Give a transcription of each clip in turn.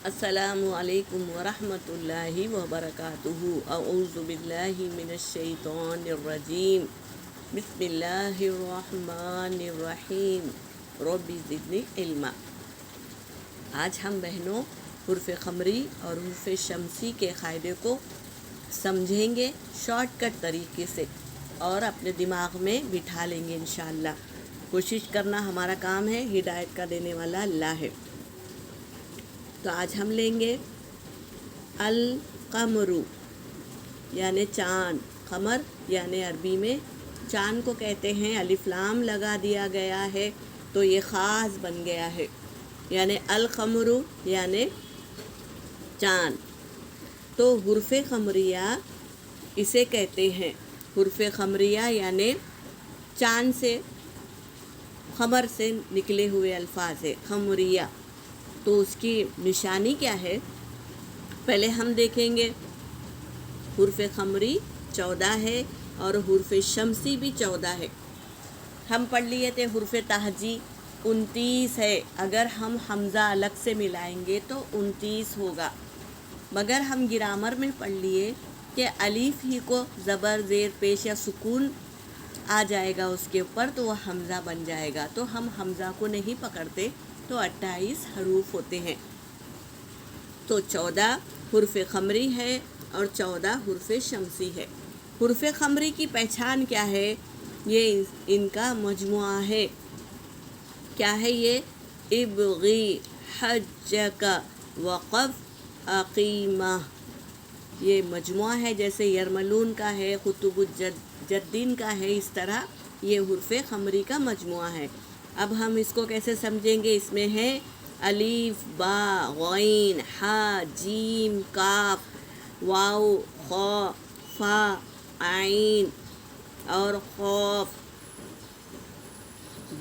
السلام علیکم ورحمۃ اللہ وبرکاتہ۔ اعوذ باللہ من الشیطان الرجیم، بسم اللہ الرحمن الرحیم، رب زدنی علما۔ آج ہم بہنوں حرف قمری اور حرف شمسی کے قاعدے کو سمجھیں گے شارٹ کٹ طریقے سے اور اپنے دماغ میں بٹھا لیں گے انشاءاللہ۔ کوشش کرنا ہمارا کام ہے، ہدایت کا دینے والا اللہ ہے۔ تو آج ہم لیں گے القمر یعنی چاند، قمر یعنی عربی میں چاند کو کہتے ہیں۔ الف لام لگا دیا گیا ہے تو یہ خاص بن گیا ہے، یعنی القمر یعنی چاند۔ تو حرف قمریہ اسے کہتے ہیں۔ حرف قمریہ یعنی چاند سے، قمر سے نکلے ہوئے الفاظ ہے قمریہ۔ تو اس کی نشانی کیا ہے پہلے ہم دیکھیں گے۔ حرف قمری 14 ہے اور حرف شمسی بھی 14 ہے۔ ہم پڑھ لیے تھے حرف تہجی 29 ہے، اگر ہم حمزہ الگ سے ملائیں گے تو 29 ہوگا، مگر ہم گرامر میں پڑھ لیے کہ الف ہی کو زبر زیر پیش یا سکون آ جائے گا اس کے اوپر تو وہ حمزہ بن جائے گا، تو ہم حمزہ کو نہیں پکڑتے، تو 28 حروف ہوتے ہیں۔ تو 14 حرف قمری ہے اور 14 حرف شمسی ہے۔ حرف قمری کی پہچان کیا ہے؟ یہ ان کا مجموعہ ہے۔ کیا ہے یہ؟ ابغی حجک وقف اقیمہ، یہ مجموعہ ہے، جیسے یرملون کا ہے، قطب الجدین کا ہے، اس طرح یہ حرف قمری کا مجموعہ ہے۔ اب ہم اس کو کیسے سمجھیں گے؟ اس میں ہے الف با غین حا جیم کاف واو خا فا عین اور خوف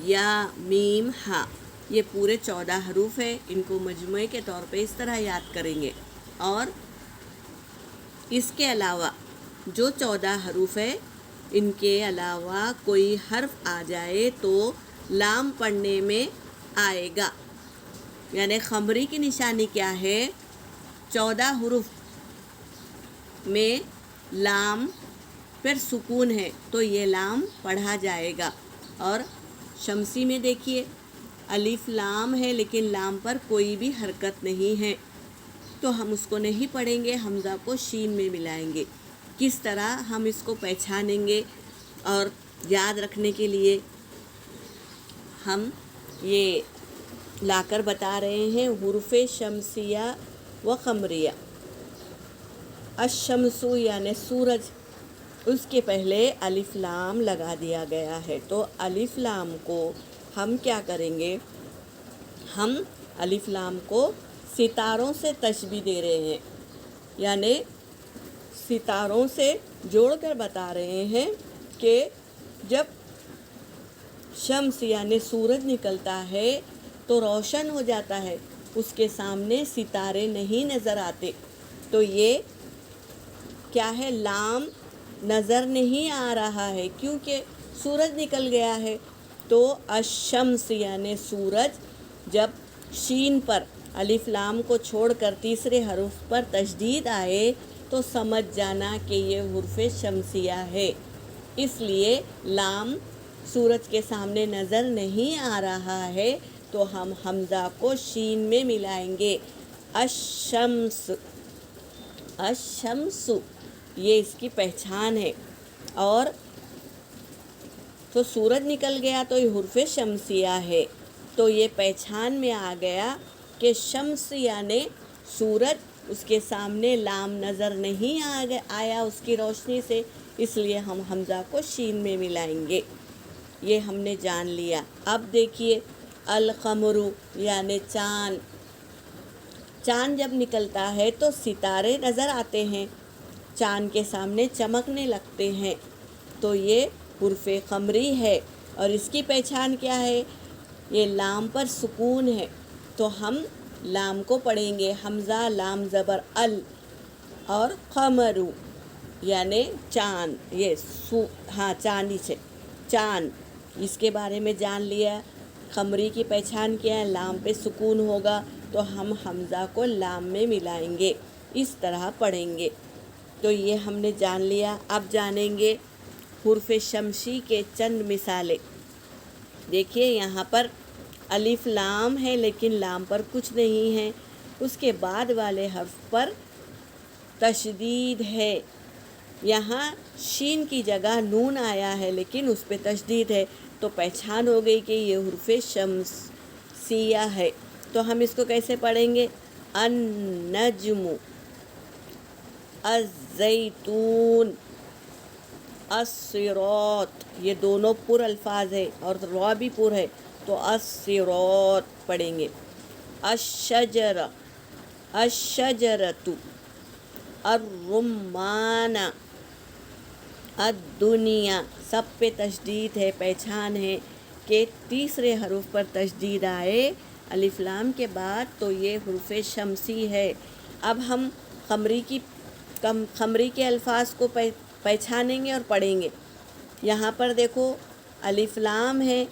یا میم ہا، یہ پورے 14 حروف ہیں۔ ان کو مجموعے کے طور پہ اس طرح یاد کریں گے۔ اور اس کے علاوہ جو 14 حروف ہے، ان کے علاوہ کوئی حرف آ جائے تو لام پڑھنے میں آئے گا۔ یعنی قمری کی نشانی کیا ہے؟ 14 حروف میں لام پر سکون ہے تو یہ لام پڑھا جائے گا۔ اور شمسی میں دیکھیے الف لام ہے لیکن لام پر کوئی بھی حرکت نہیں ہے، تو ہم اس کو نہیں پڑھیں گے، حمزہ کو شین میں ملائیں گے۔ کس طرح ہم اس کو پہچانیں گے اور یاد رکھنے کے لیے ہم یہ لا کر بتا رہے ہیں حروف شمسیہ و قمریہ۔ الشمس یعنی سورج، اس کے پہلے الف لام لگا دیا گیا ہے، تو الف لام کو ہم کیا کریں گے؟ ہم الف لام کو ستاروں سے تشبیہ دے رہے ہیں، یعنی ستاروں سے جوڑ کر بتا رہے ہیں کہ جب شمس یعنی سورج نکلتا ہے تو روشن ہو جاتا ہے، اس کے سامنے ستارے نہیں نظر آتے، تو یہ کیا ہے؟ لام نظر نہیں آ رہا ہے کیونکہ سورج نکل گیا ہے۔ تو الشمس یعنی سورج، جب شین پر الف لام کو چھوڑ کر تیسرے حرف پر تشدید آئے تو سمجھ جانا کہ یہ حرف شمسیہ ہے، اس لیے لام سورج کے سامنے نظر نہیں آ رہا ہے تو ہم حمزہ کو شین میں ملائیں گے۔ الشمس، الشمس، یہ اس کی پہچان ہے۔ اور تو سورج نکل گیا تو یہ حرف شمسیہ ہے، تو یہ پہچان میں آ گیا کہ شمس یعنی سورج، اس کے سامنے لام نظر نہیں آیا اس کی روشنی سے، اس لیے ہم حمزہ کو شین میں ملائیں گے۔ یہ ہم نے جان لیا۔ اب دیکھیے القمر یعنی چاند، چاند جب نکلتا ہے تو ستارے نظر آتے ہیں، چاند کے سامنے چمکنے لگتے ہیں، تو یہ حرف قمری ہے۔ اور اس کی پہچان کیا ہے؟ یہ لام پر سکون ہے، تو ہم لام کو پڑھیں گے حمزہ لام زبر ال، اور قمر یعنی چاند، یہ چاندی سے چاند، اس کے بارے میں جان لیا۔ قمری کی پہچان کیا ہے؟ لام پہ سکون ہوگا، تو ہم حمزہ کو لام میں ملائیں گے، اس طرح پڑھیں گے۔ تو یہ ہم نے جان لیا۔ اب جانیں گے حرف شمسی کے چند مثالیں۔ دیکھیے یہاں پر الف لام ہے لیکن لام پر کچھ نہیں ہے، اس کے بعد والے حرف پر تشدید ہے۔ یہاں شین کی جگہ نون آیا ہے لیکن اس پہ تشدید ہے، تو پہچان ہو گئی کہ یہ حرف شمسیہ ہے۔ تو ہم اس کو کیسے پڑھیں گے؟ النجم، الزیتون، الصراط، یہ دونوں پر الفاظ ہے اور را بھی پر ہے، تو الصراط پڑھیں گے۔ الشجر، الشجرۃ، الرمان، الدنیا، سب پہ تشدید ہے۔ پہچان ہے کہ تیسرے حرف پر تشدید آئے الف لام کے بعد تو یہ حرف شمسی ہے۔ اب ہم قمری کے الفاظ کو پہچانیں گے اور پڑھیں گے۔ یہاں پر دیکھو الف لام ہے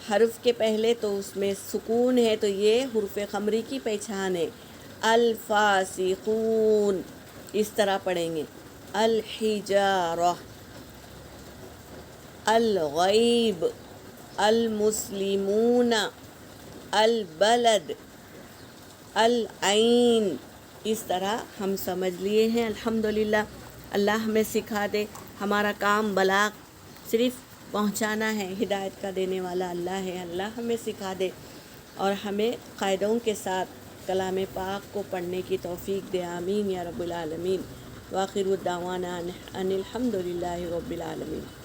حرف کے پہلے تو اس میں سکون ہے، تو یہ حرف قمری کی پہچان ہے۔ الفاسقون، اس طرح پڑھیں گے۔ الحجارہ، الغیب، المسلمون، البلد، العین، اس طرح ہم سمجھ لیے ہیں الحمدللہ۔ اللہ ہمیں سکھا دے، ہمارا کام بلاغ صرف پہنچانا ہے، ہدایت کا دینے والا اللہ ہے۔ اللہ ہمیں سکھا دے اور ہمیں قاعدوں کے ساتھ کلام پاک کو پڑھنے کی توفیق دے، آمین یا رب العالمین۔ وآخر دعوانا ان الحمدللہ رب العالمین۔